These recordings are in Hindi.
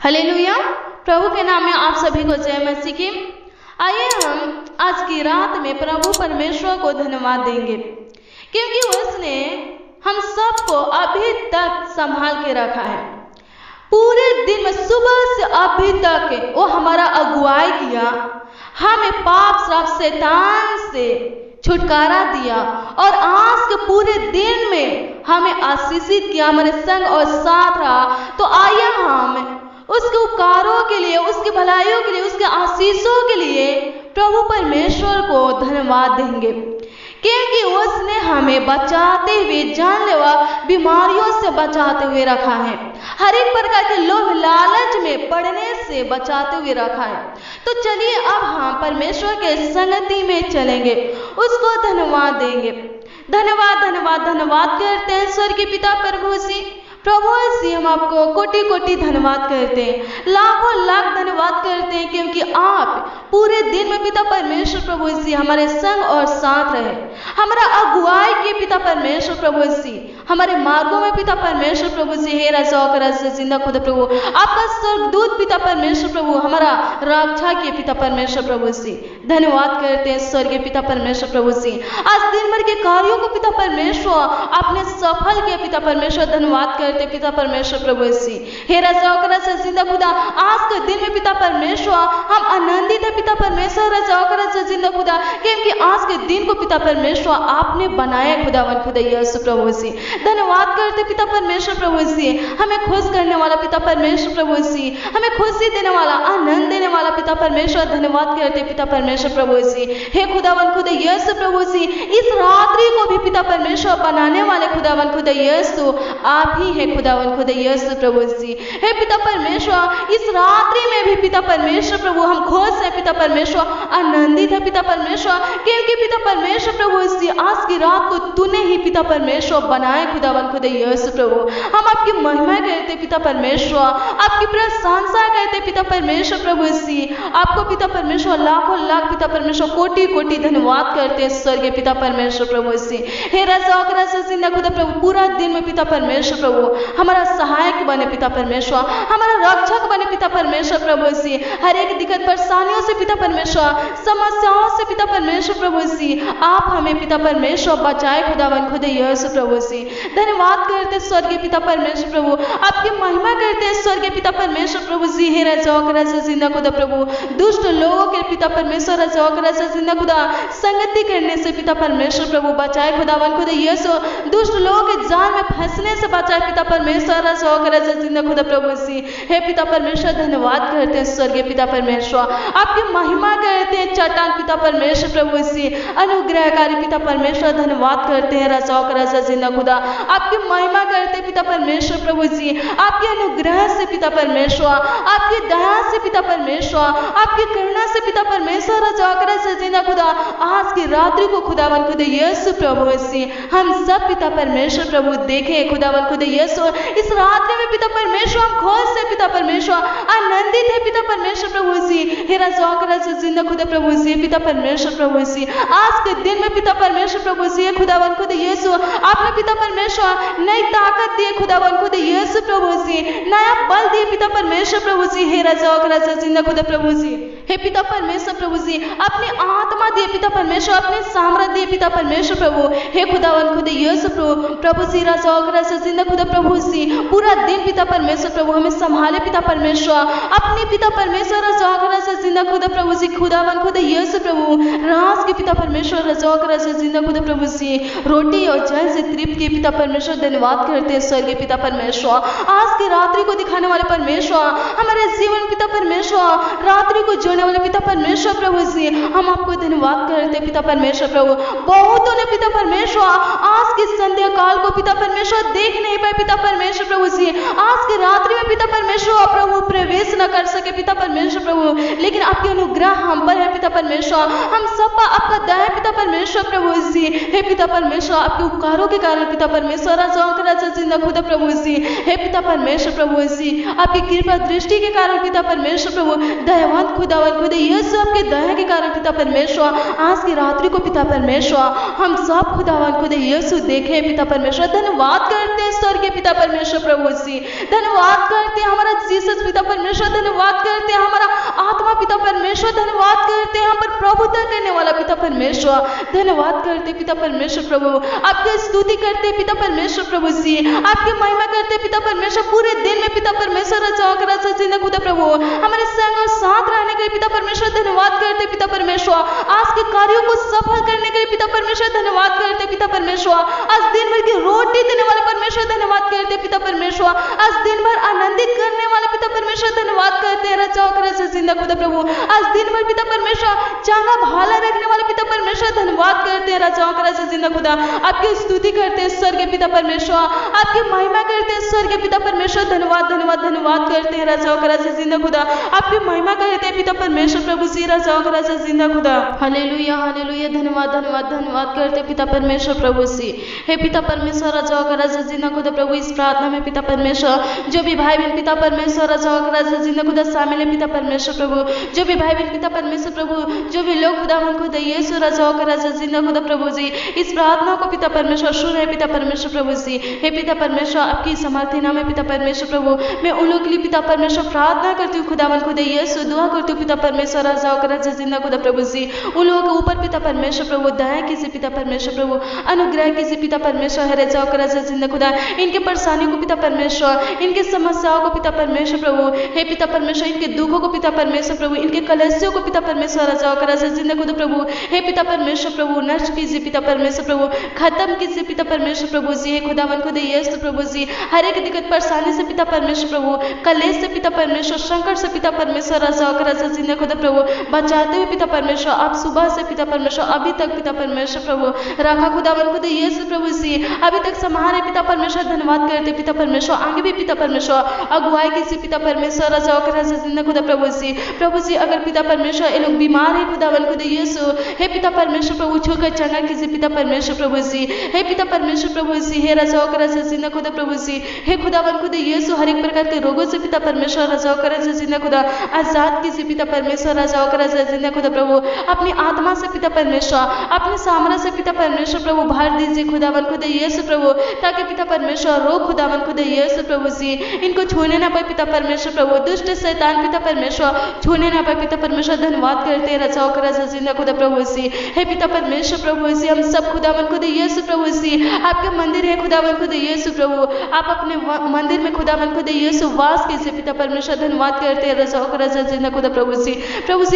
हालेलुया। प्रभु के नाम में आप सभी को जय मसीह की। आइए हम आज की रात में प्रभु परमेश्वर को धन्यवाद देंगे, क्योंकि उसने हम सबको अभी तक संभाल के रखा है। पूरे दिन में सुबह से अभी तक वो हमारा अगुवाई किया, हमें पाप श्राप शैतान से छुटकारा दिया और आज के पूरे दिन में हमें आशीषित किया, हमारे संग और साथ रहा। तो आइए हम उसके उपकारों के लिए, उसकी भलाइयों के लिए, उसके आशीषों के लिए प्रभु परमेश्वर को धन्यवाद देंगे, क्योंकि उसने हमें बचाते हुए, जानलेवा बीमारियों से बचाते हुए रखा है, हर एक प्रकार के लोभ लालच में पड़ने से बचाते हुए रखा है। तो चलिए अब हम परमेश्वर के संगति में चलेंगे, उसको धन्यवाद देंगे। धन्यवाद धन्यवाद धन्यवाद करते हैं स्वर्गीय पिता प्रभु जी। प्रभु जी हम आपको कोटि कोटि धन्यवाद करते हैं, लाखों लाख धन्यवाद करते हैं, क्योंकि आप पूरे दिन में पिता परमेश्वर प्रभु जी हमारे संग और साथ रहे, हमारा अगुवाई के पिता परमेश्वर प्रभु जी, हमारे मार्गों में पिता परमेश्वर प्रभु जी। हे राजा जिंदा खुद प्रभु, आपका स्वर्गदूत पिता परमेश्वर प्रभु हमारा रक्षा के पिता परमेश्वर प्रभु जी। धन्यवाद करते हैं स्वर्गीय पिता परमेश्वर प्रभु जी। आज दिन भर के कार्यों को पिता परमेश्वर आपने सफल किया पिता परमेश्वर। धन्यवाद करते पिता परमेश्वर प्रभु जी। हे राजा जिंदा खुदा, आज के दिन में पिता परमेश्वर हम आनंदित है पिता परमेश्वर। राजा जिंदा खुदा, क्योंकि आज के दिन को पिता परमेश्वर आपने बनाया खुदावन खुदा यीशु प्रभु जी। धन्यवाद करते पिता परमेश्वर प्रभु जी, हमें खुश करने वाला पिता परमेश्वर प्रभु जी, हमें खुशी देने वाला, आनंद देने वाला पिता परमेश्वर। धन्यवाद करते पिता परमेश्वर प्रभु जी। हे खुदावन खुदा यीशु प्रभु जी, इस रात्रि को भी पिता परमेश्वर बनाने वाले खुदावन खुदा यीशु आप ही है खुदावन खुदा यीशु प्रभु जी। हे पिता परमेश्वर, इस रात्रि में भी पिता परमेश्वर प्रभु हम खुश है पिता परमेश्वर, आनंदित है पिता परमेश्वर, क्योंकि पिता परमेश्वर प्रभु जी आज की रात को तूने ही पिता परमेश्वर बनाए खुदावन खुदा यीशु प्रभु। हम आपकी महिमा करते पिता परमेश्वर, आपकी प्रशंसा करते पिता परमेश्वर प्रभु जी। आपको पिता परमेश्वर लाखों लाख पिता परमेश्वर कोटि कोटि धन्यवाद करते हैं स्वर्गीय पिता परमेश्वर प्रभु जी। हे राजा जिंदा खुदा प्रभु, पूरा दिन में पिता परमेश्वर प्रभु हमारा सहायक बने पिता परमेश्वर, हमारा रक्षक बने पिता परमेश्वर प्रभु जी। हर एक दिक्कत परेशानियों से पिता परमेश्वर, समस्याओं से पिता परमेश्वर प्रभु जी आप हमें पिता परमेश्वर बचाए खुदावन खुदा यीशु प्रभु जी। धन्यवाद करते स्वर्गीय पिता परमेश्वर प्रभु, आपकी महिमा करते हैं स्वर्गीय पिता परमेश्वर प्रभु जी। हे राजा जिंदा खुदा प्रभु, दुष्ट लोगों के पिता परमेश्वर राजा जिंदा खुदा संगति करने से पिता परमेश्वर प्रभु बचाए खुदावन खुदा यीशु। दुष्ट लोगों के जाल में फंसने से बचाए पिता परमेश्वर राजा जिंदा खुदा प्रभु जी। हे पिता परमेश्वर, धन्यवाद करते हैं स्वर्गीय पिता परमेश्वर, आपकी महिमा करते हैं चट्टान पिता परमेश्वर प्रभु जी, अनुग्रहकारी पिता परमेश्वर। धन्यवाद करते हैं राजा जिंदा खुदा, आपकी महिमा करते पिता परमेश्वर प्रभु जी, आपके अनुग्रह से पिता परमेश्वर, आपकी दया से पिता परमेश्वर, आपकी करुणा से पिता परमेश्वर राजा जिंदा खुदा। आज की रात्रि को खुदावन खुदा यीशु प्रभु जी हम सब पिता परमेश्वर प्रभु देखे खुदावन खुदा यीशु। इस रात्रि में पिता परमेश्वर हम खुश है पिता परमेश्वर, आनंदित है पिता परमेश्वर प्रभु जी। हे राजा जिंदा खुदा प्रभु जी, पिता परमेश्वर प्रभु जी आज के दिन में पिता परमेश्वर प्रभु जी खुदावन खुदा यीशु आपने पिता परमेश्वर नई ताकत दिए खुदावन खुदा यीशु प्रभु जी, नया बल दिए पिता परमेश्वर प्रभु जी। हे राजा जिंदा खुदा प्रभु जी, हे पिता परमेश्वर प्रभु जी अपनी आत्मा दिए पिता परमेश्वर, अपने सामर्थ्य दिए पिता परमेश्वर प्रभु। हे खुदावन खुदा यीशु प्रभु जी, राजा जिंदा खुदा प्रभु जी पूरा दिन पिता परमेश्वर प्रभु हमें संभाले पिता परमेश्वर, अपने पिता परमेश्वर राजा जिंदा खुदा प्रभु जी। खुदावन खुदा यीशु प्रभु राज के पिता परमेश्वर राजा जिंदा खुदा प्रभु जी रोटी और जल से तृप्त के पिता परमेश्वर। धन्यवाद करते हैं स्वर्गीय पिता परमेश्वर, आज की रात्रि को दिखाने वाले परमेश्वर, हमारे जीवन पिता परमेश्वर, रात्रि को जोड़ने वाले पिता परमेश्वर प्रभु जी। हम आपको धन्यवाद करते पिता परमेश्वर प्रभु। बहुतों ने पिता परमेश्वर आज की संध्या काल को पिता परमेश्वर देख नहीं पाए पिता परमेश्वर प्रभु जी, आज की रात्रि में पिता परमेश्वर प्रभु प्रवेश न कर सके पिता परमेश्वर प्रभु, लेकिन आपकी अनुग्रह हम पर है पिता परमेश्वर, हम सब पर आपका दया है पिता परमेश्वर प्रभु जी। हे पिता परमेश्वर, आपके उपकारों के कारण पिता परमेश्वर राजाओं का राजा जिंदा खुदा प्रभु जी। हे पिता परमेश्वर प्रभु जी, आपकी कृपा दृष्टि के कारण पिता परमेश्वर प्रभु, दयावंत खुदावन खुदा यीशु आपके दया के कारण पिता परमेश्वर, आज की रात्रि को पिता परमेश्वर हम सब खुदावन खुदा यीशु देखे पिता परमेश्वर। धन्यवाद करते हैं स्वर्गीय पिता परमेश्वर प्रभु जी, धन्यवाद करते हैं हमारा जीसस पिता परमेश्वर, धन्यवाद करते हैं हमारा आत्मा पिता परमेश्वर, धन्यवाद करते हैं हम पर प्रभुता करने वाला पिता परमेश्वर, धन्यवाद करते पिता परमेश्वर प्रभु, आपकी स्तुति करते पिता परमेश्वर प्रभु जी, आपकी महिमा करते पिता परमेश्वर पूरे दिन में पिता परमेश्वर राजा जिंदा खुदा प्रभु, हमारे संग और साथ रहने के लिए पिता परमेश्वर धन्यवाद करते पिता परमेश्वर, आज के कार्यों को सफल करने के लिए पिता परमेश्वर धन्यवाद करते पिता परमेश्वर, आज दिन भर की रोटी देने वाले परमेश्वर धन्यवाद करते पिता परमेश्वर, आज दिन भर आनंदित करने वाले पिता परमेश्वर धन्यवाद करते हैं राजा जिंदा खुदा प्रभु, आज दिन भर पिता परमेश्वर चांगा भाला रखने वाले पिता परमेश्वर धन्यवाद करते हैं राजा जिंदा खुदा, आपकी स्तुति करते हैं स्वर्गीय पिता परमेश्वर, आपकी महिमा करते हैं स्वर्गीय पिता परमेश्वर, धन्यवाद धन्यवाद धन्यवाद करते हैं राजा जिंदा खुदा, आपकी महिमा करते हैं पिता परमेश्वर प्रभु जी राजा जिंदा खुदा। हालेलुया हालेलुया, धन्यवाद धन्यवाद धन्यवाद करते पिता परमेश्वर प्रभु जी। हे पिता परमेश्वर राजा जिंदा खुदा प्रभु, इस प्रार्थना में पिता परमेश्वर जो भी भाई बहन पिता परमेश्वर राजा जिंदा खुदा शामिल है पिता परमेश्वर प्रभु, जो भी भाई बहन पिता परमेश्वर प्रभु, जो भी लोग खुदावन खुदा यीशु राजा जिंदा खुदा प्रभु जी, इस प्रार्थना को पिता परमेश्वर सुन रहे पिता परमेश्वर प्रभु जी। हे पिता परमेश्वर, आपकी समर्थी नाम है पिता परमेश्वर प्रभु, मैं उन लोगों के लिए पिता परमेश्वर प्रार्थना करती हूँ खुदावन खुदा यीशु, दुआ करती हूँ पिता परमेश्वर राजा जिंदा खुदा प्रभु जी, उन लोगों के ऊपर पिता परमेश्वर प्रभु दया कीजिए पिता परमेश्वर प्रभु, अनुग्रह कीजिए पिता परमेश्वर है राजा जिंदा खुदा, इनके परेशानियों को पिता परमेश्वर, इनके समस्याओं को पिता परमेश्वर प्रभु, हे पिता परमेश्वर इनके दुखों को पिता परमेश्वर प्रभु, इनके कलस्यों को पिता परमेश्वर राजा जिंदा खुदा प्रभु, हे पिता परमेश्वर प्रभु नष्ट कीजिए पिता परमेश्वर प्रभु, खत्म कीजिए पिता परमेश्वर प्रभु जी। हे खुदावन खुदा यीशु प्रभु जी, हर एक दिक्कत परेशानी से पिता परमेश्वर प्रभु, कलेश से पिता परमेश्वर, संकट से पिता परमेश्वर राजा जिंदा खुदा प्रभु बचाते हुए पिता परमेश्वर, आप सुबह से पिता परमेश्वर अभी तक पिता परमेश्वर प्रभु रखा खुदावन खुदा यीशु प्रभु जी, अभी तक संभाले पिता परमेश्वर, धन्यवाद करते पिता परमेश्वर, आगे भी पिता परमेश्वर अगुवाई कीजिए पिता परमेश्वर राजा जिंदा खुदा प्रभु जी, अगर पिता परमेश्वर ये लोग बीमार है खुदावन खुदा यीशु, हे पिता परमेश्वर प्रभु छूकर चढ़ना कीजिए पिता परमेश्वर प्रभु जी, हे पिता परमेश्वर प्रभु जी, हे राजा जिंदा खुदा प्रभु जी, हे खुदावन खुदा यीशु हर एक प्रकार के रोगों से पिता परमेश्वर राजा जिंदा खुदा आजाद कीजिए पिता परमेश्वर राजा जिंदा खुदा प्रभु, अपनी आत्मा से पिता परमेश्वर, अपने सामर्थ्य से पिता परमेश्वर प्रभु भर दीजिए खुदावन खुदा यीशु प्रभु, ताकि पिता परमेश्वर रोग खुदावन खुदा यीशु प्रभु जी इनको छूने ना पाए पिता परमेश्वर प्रभु, दुष्ट शैतान पिता परमेश्वर छूने ना पाए पिता परमेश्वर, धन्यवाद करते हैं राजा जिंदा खुदा प्रभु जी। हे पिता परमेश्वर प्रभु जी, हम सब खुदावन खुदा यीशु प्रभु जी, आपके मंदिर है खुदावन खुदा यीशु प्रभु, आप अपने मंदिर में खुदावन खुदा यीशु वास कीजिए पिता परमेश्वर, धन्यवाद करते हैं राजा जिंदा खुदा प्रभु जी,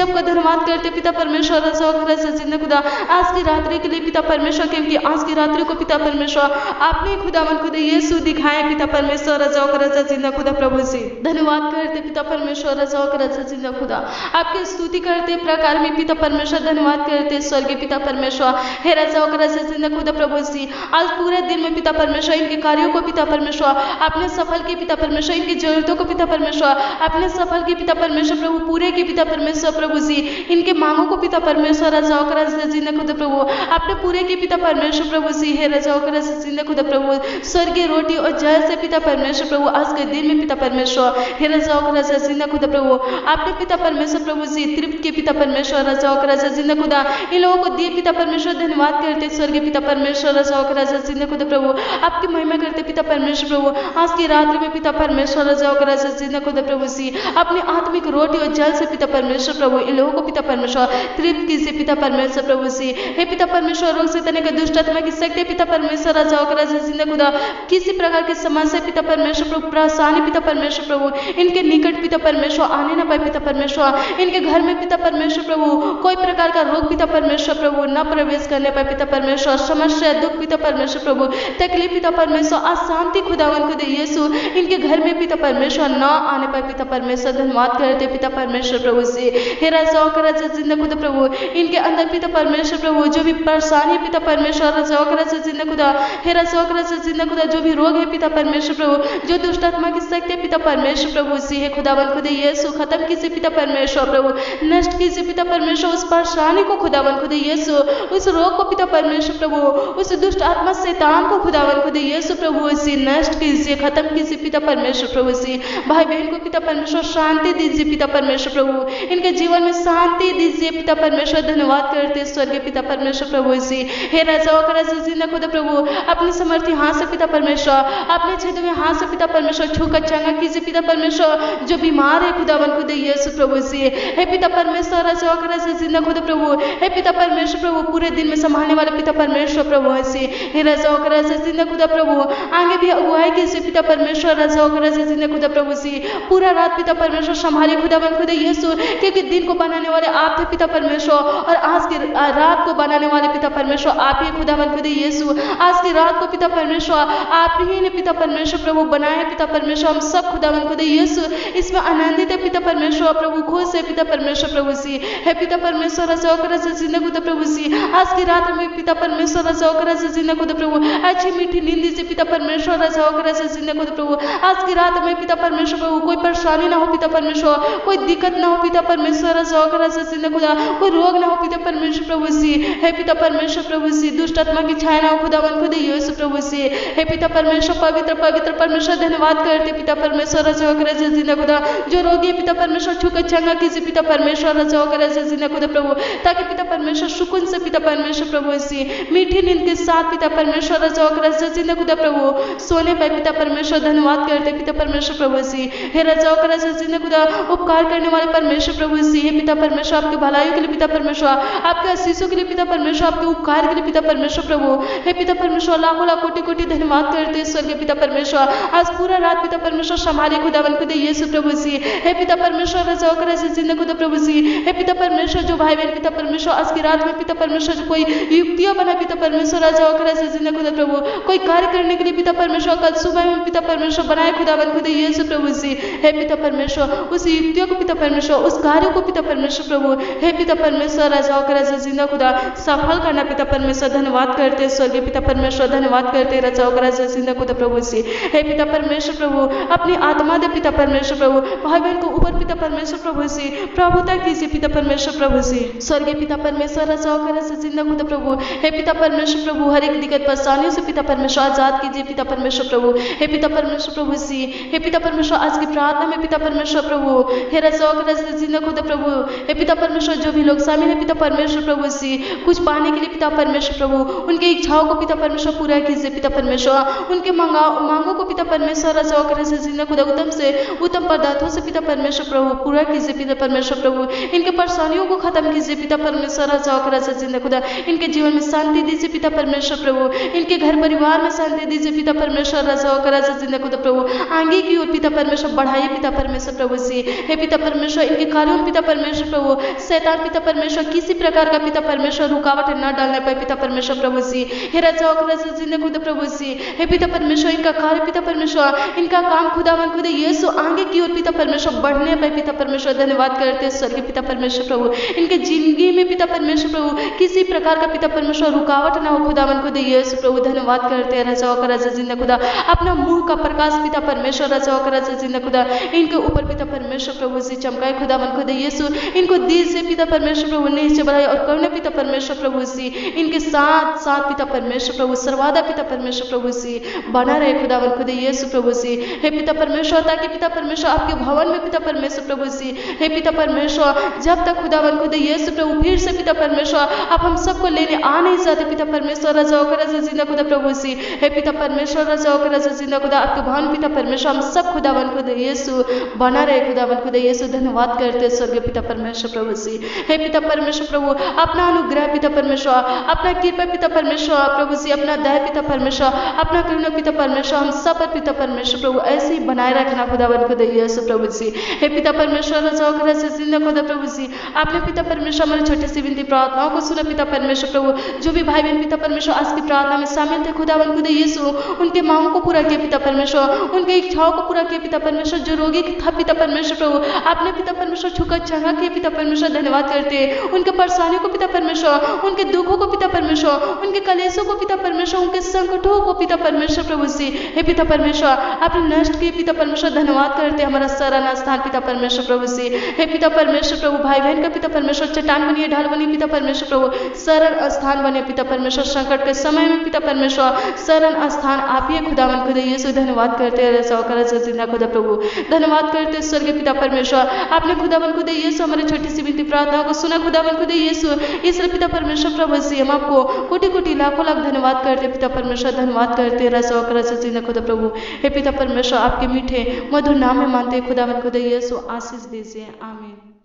आपका धन्यवाद करते पिता परमेश्वर राजा जिंदा खुदा, आज की रात्रि के लिए पिता परमेश्वर, क्योंकि आज की रात्रि को पिता परमेश्वर आपने खुदावन खुदा यीशु दिखाए पिता परमेश्वर राजा जिंदा खुदा प्रभु जी, धन्यवाद करते पिता परमेश्वर राजा जिंदा खुदा, आपकी स्तुति करते प्रकार में पिता परमेश्वर, धन्यवाद करते स्वर्गीय पिता परमेश्वर, हे राजा जिंदा खुदा प्रभु जी, आज पूरे दिन में पिता परमेश्वर इनके कार्यों को पिता परमेश्वर आपने सफल किए पिता परमेश्वर, इनकी जरूरतों को पिता परमेश्वर आपने सफल किए पिता परमेश्वर प्रभु, पूरे की पिता परमेश्वर प्रभु जी, इनके मांगों को पिता परमेश्वर राजा जिंदा खुदा प्रभु आपने पूरे की पिता परमेश्वर प्रभु जी, हे राजा जिंदा खुदा प्रभु, स्वर्गीय रोटी और जल से पिता परमेश्वर प्रभु आज के दिन में पिता परमेश्वर, हे राजा जिंदा खुदा प्रभु आपने पिता परमेश्वर प्रभु जी तृप्त के पिता परमेश्वर राजा जिंदा खुदा इन लोगों को दिए पिता परमेश्वर, धन्यवाद करते स्वर्गीय पिता परमेश्वर राजा जिंदा खुदा प्रभु, आपकी महिमा करते पिता परमेश्वर प्रभु, आज की रात्रि में पिता परमेश्वर राजा जिंदा खुदा प्रभु जी, अपने आत्मिक रोटी और जल से पिता परमेश्वर प्रभु इन लोगों को पिता परमेश्वर तृप्त कीजिए पिता परमेश्वर प्रभु जी, हे पिता परमेश्वर रोग से तने का दुष्ट आत्मा की शक्ति पिता परमेश्वर राजा जिंदा खुदा, किसी प्रकार की समस्या पिता परमेश्वर प्रभु, परेशानी पिता परमेश्वर प्रभु इनके निकट पिता परमेश्वर आने ना पाए पिता परमेश्वर, इनके घर में पिता परमेश्वर प्रभु कोई प्रकार का रोग पिता परमेश्वर प्रभु न प्रवेश करने पाए पिता परमेश्वर, समस्या दुख पिता परमेश्वर प्रभु, तकलीफ पिता परमेश्वर, अशांति खुदावन खुदा यीशु इनके घर में पिता परमेश्वर न आने पाए पिता परमेश्वर, धन्यवाद करते पिता परमेश्वर प्रभु से, हे राजा जिंदा खुदा प्रभु, इनके अंदर पिता परमेश्वर प्रभु जो भी परेशान परेशानी है पिता परमेश्वर राजा वगैरह से जिंदा खुदा, हे राजा वगैरह से जिंदा खुदा, जो भी रोग है पिता परमेश्वर प्रभु, जो दुष्ट आत्मा की शक्ति है पिता परमेश्वर प्रभु सी है खुदावन खुदा यीशु, खत्म कीजिए पिता परमेश्वर प्रभु, नष्ट कीजिए पिता परमेश्वर उस परेशानी को खुदावन खुदा यीशु, उस रोग को पिता परमेश्वर प्रभु, उस दुष्ट आत्मा शैतान को खुदावन खुदा यीशु प्रभु इसी नष्ट कीजिए, खत्म कीजिए पिता परमेश्वर प्रभु इसी भाई बहन को पिता परमेश्वर शांति दीजिए पिता परमेश्वर प्रभु, इनके जीवन में शांति दीजिए पिता परमेश्वर। धन्यवाद करते स्वर्गीय पिता परमेश्वर प्रभु इसी, हे राजा वगैरह से जिंदा खुदा प्रभु, अपनी समर्थी हाथ से पिता परमेश्वर, अपने छेदों में हाथ से पिता परमेश्वर छूकर चंगा कीजिए पिता परमेश्वर, जो बीमार है खुदावन खुदा यीशु प्रभु से, हे पिता परमेश्वर राजा वगैरह से जिंदा खुदा प्रभु, हे पिता परमेश्वर प्रभु, पूरे दिन में संभालने वाले पिता परमेश्वर प्रभु ऐसे, हे राजा वगैरह से जिंदा खुदा प्रभु, आगे भी अगुवाई कीजिए पिता परमेश्वर राजा वगैरह से जिंदा खुदा प्रभु से, पूरा रात पिता परमेश्वर संभालिए खुदावन खुदा यीशु, क्योंकि दिन को बनाने वाले आप थे पिता परमेश्वर, और आज की रात को बनाने वाले पिता परमेश्वर आप ही खुदावन खुदा यीशु, आज की रात को पिता परमेश्वर आप ही ने पिता परमेश्वर प्रभु बनाया पिता परमेश्वर, हम सब खुदावन खुदा यीशु इसमें आनंदित है पिता परमेश्वर प्रभु, खुश है पिता परमेश्वर प्रभु सी, है पिता परमेश्वर राजा वगैरह से जिंदा खुदा प्रभु सी, आज की रात में पिता परमेश्वर राजा वगैरह से जिंदा खुदा प्रभु, अच्छी मीठी नींद दीजिए पिता परमेश्वर राजा वगैरह से जिंदा खुदा प्रभु, आज की रात में पिता परमेश्वर प्रभु कोई परेशानी ना हो पिता परमेश्वर, कोई दिक्कत ना हो पिता परमेश्वर राजा वगैरह से जिंदा खुदा, कोई रोग ना हो पिता परमेश्वर प्रभु सी, है पिता परमेश्वर प्रभु सी, दुष्ट आत्मा की छाया ना हो खुदावन खुदा यीशु प्रभु सी, हे पिता परमेश्वर पवित्र पवित्र परमेश्वर धन्यवाद करते पिता परमेश्वर राजा वगैरह से जिंदा खुदा, जो रोगी है पिता परमेश्वर छूकर चंगा कीजिए पिता परमेश्वर राजा वगैरह से जिंदा खुदा प्रभु, ताकि पिता परमेश्वर सुकून से पिता परमेश्वर प्रभु सी, मीठी नींद के साथ पिता परमेश्वर राजा वगैरह से जिंदा खुदा प्रभु सोने पर पिता परमेश्वर धन्यवाद करते पिता परमेश्वर प्रभु सी, हे राजा वगैरह से जिंदा खुदा, उपकार करने वाले परमेश्वर प्रभु सी, हे पिता परमेश्वर आपके भलाइयों के लिए पिता परमेश्वर, आपके आशीषों के लिए पिता परमेश्वर, आपके उपकार के लिए पिता परमेश्वर प्रभु, हे पिता परमेश्वर लाखों लाख कोटि कोटि धन्यवाद करते स्वर्गीय पिता परमेश्वर, आज पूरा रात पिता परमेश्वर संभाले खुदावन खुदा यीशु प्रभु सी, हे पिता परमेश्वर राजा वगैरह से जिंदा खुदा प्रभु सी, हे पिता परमेश्वर जो भाई बहन पिता परमेश्वर आज की रात में पिता परमेश्वर जो कोई युक्तियां बना पिता परमेश्वर राजा वगैरह से जिंदा खुदा प्रभु, कोई कार्य करने के लिए पिता परमेश्वर कल सुबह में पिता परमेश्वर बनाए खुदावन खुदा यीशु प्रभु सी, हे पिता परमेश्वर उस युक्तियों को पिता परमेश्वर, उस कार्यों को पिता परमेश्वर प्रभु, हे पिता परमेश्वर राजा वगैरह से जिंदा खुदा सफल करना पिता परमेश्वर, धन्यवाद करते स्वर्गीय पिता परमेश्वर, धन्यवाद करते राजा वगैरह से जिंदा खुदा प्रभु सी, हे पिता परमेश्वर प्रभु, अपनी आत्मा दे पिता परमेश्वर प्रभु, भाई बहन को ऊपर पिता परमेश्वर प्रभु सी प्रभुता कीजिए पिता परमेश्वर प्रभु सी, स्वर्गीय पिता परमेश्वर राजा वगैरह से जिंदा खुदा प्रभु, हे पिता परमेश्वर प्रभु, हर एक दिक्कत परेशानियों से पिता परमेश्वर आजाद कीजिए पिता परमेश्वर प्रभु, हे पिता परमेश्वर प्रभु सी, हे पिता परमेश्वर आज की प्रार्थना में पिता परमेश्वर प्रभु, हे राजा वगैरह से जिंदा खुदा प्रभु, हे पिता परमेश्वर जो भी लोग शामिल है पिता परमेश्वर प्रभु सी, कुछ पाने के लिए पिता परमेश्वर प्रभु, उनकी इच्छाओं को पिता परमेश्वर पूरा कीजिए पिता परमेश्वर, उनके मांगों को पिता परमेश्वर राजा वगैरह से जिंदा खुदा उत्तम से उत्तम पदार्थों से पिता परमेश्वर प्रभु पूरा कीजिए पिता परमेश्वर प्रभु, इनके परेशानियों को खत्म कीजिए पिता परमेश्वर राजा वगैरह से जिंदा खुदा, इनके जीवन में शांति दीजिए पिता परमेश्वर प्रभु, इनके घर परिवार में शांति दीजिए पिता परमेश्वर राजा वगैरह से जिंदा खुदा प्रभु, आगे की ओर पिता परमेश्वर बढ़ाइए पिता परमेश्वर प्रभु से, हे पिता परमेश्वर इनके कार्यों में पिता परमेश्वर प्रभु, शैतान पिता परमेश्वर किसी प्रकार का पिता परमेश्वर रुकावट न डालने पाए पिता परमेश्वर प्रभु सी, हे राजा वगैरह से जिंदा खुदा प्रभु सी, हे पिता परमेश्वर इनका कार्य पिता परमेश्वर, इनका काम खुदावन खुदा यीशु आगे की ओर पिता परमेश्वर बढ़ने पाए पिता परमेश्वर, धन्यवाद करते स्वर्गीय पिता परमेश्वर प्रभु, इनके जिंदगी में पिता परमेश्वर प्रभु किसी प्रकार का पिता परमेश्वर रुकावट ना हो खुदावन खुदा यीशु प्रभु, धन्यवाद करते राजा वगैरह से जिंदा खुदा, अपना मुंह का प्रकाश पिता परमेश्वर राजा वगैरह से जिंदा खुदा इनके ऊपर पिता परमेश्वर प्रभु से चमकाए खुदावन खुदा यीशु, इनको दिल से पिता परमेश्वर प्रभु नीचे बढ़ाए और करुणा पिता परमेश्वर प्रभु से इनके साथ साथ पिता परमेश्वर प्रभु सर्वदा पिता परमेश्वर प्रभु से बना रहे खुदावन खुदा यीशु प्रभु से, हे पिता परमेश्वर ताकि पिता परमेश्वर आपके भवन में पिता परमेश्वर प्रभु से, हे पिता परमेश्वर जब तक खुदावन खुदा यीशु प्रभु फिर से पिता परमेश्वर आप हम सबको लेने आ नहीं जाते पिता परमेश्वर राजा वगैरह से जिंदा खुदा प्रभु से, हे पिता परमेश्वर राजा वगैरह से जिंदा खुदा आपके भवन पिता परमेश्वर हम सब खुदावन खुदा यीशु बना रहे खुदावन खुदा यीशु, धन्यवाद करते स्वर्गीय पिता परमेश्वर प्रभु से, हे पिता परमेश्वर प्रभु अपना अनुग्रह पिता परमेश्वर, अपना कृपा पिता परमेश्वर प्रभु से, अपना दया पिता परमेश्वर, अपना करुणा पिता परमेश्वर हम सब पर पिता परमेश्वर प्रभु ऐसे ही बनाए रखना खुदावन खुदा यीशु प्रभु से, हे पिता परमेश्वर राजा वगैरह से जिंदा खुदा प्रभु से, आपने पिता परमेश्वर हमारी छोटी सी विनती प्रार्थनाओं को सुना पिता परमेश्वर प्रभु, जो भी भाई बहन पिता परमेश्वर आज की प्रार्थना में शामिल थे खुदावन खुदा यीशु उनके मांगों को पूरा किया पिता परमेश्वर, उनके इच्छाओं को पूरा किया पिता परमेश्वर, जो रोगी था पिता परमेश्वर प्रभु आपने पिता परमेश्वर छुकर चंगा किया पिता परमेश्वर, धन्यवाद करते उनके परेशानियों को पिता परमेश्वर, उनके दुख दुखों को पिता परमेश्वर, उनके कलेशों को पिता परमेश्वर, उनके संकटों को पिता परमेश्वर प्रभु जी हे पिता परमेश्वर आपने नष्ट किए पिता परमेश्वर। धन्यवाद करते हमारा शरण स्थान पिता परमेश्वर प्रभु जी हे पिता परमेश्वर प्रभु, भाई बहन का पिता परमेश्वर चट्टान बनिए, ढाल बनिए पिता परमेश्वर प्रभु, शरण स्थान बने पिता परमेश्वर। संकट के समय में पिता परमेश्वर शरण स्थान आप ही खुदावन खुदा यीशु। धन्यवाद करते हैं सौकर जिंदा खुदा प्रभु, धन्यवाद करते स्वर्गीय पिता परमेश्वर, आपने खुदावन खुदा यीशु हमारी छोटी सी विनती प्रार्थना को सुना खुदावन खुदा यीशु। इसलिए पिता परमेश्वर प्रभु जी हम आपको कोटि कोटि लाखों लाख धन्यवाद करते पिता परमेश्वर, धन्यवाद करते सौकर जिंदा खुदा प्रभु हे पिता परमेश्वर। आपके मीठे मधुर नाम में मानते खुदावन खुदा यीशु, आशीष दीजिए, आमीन।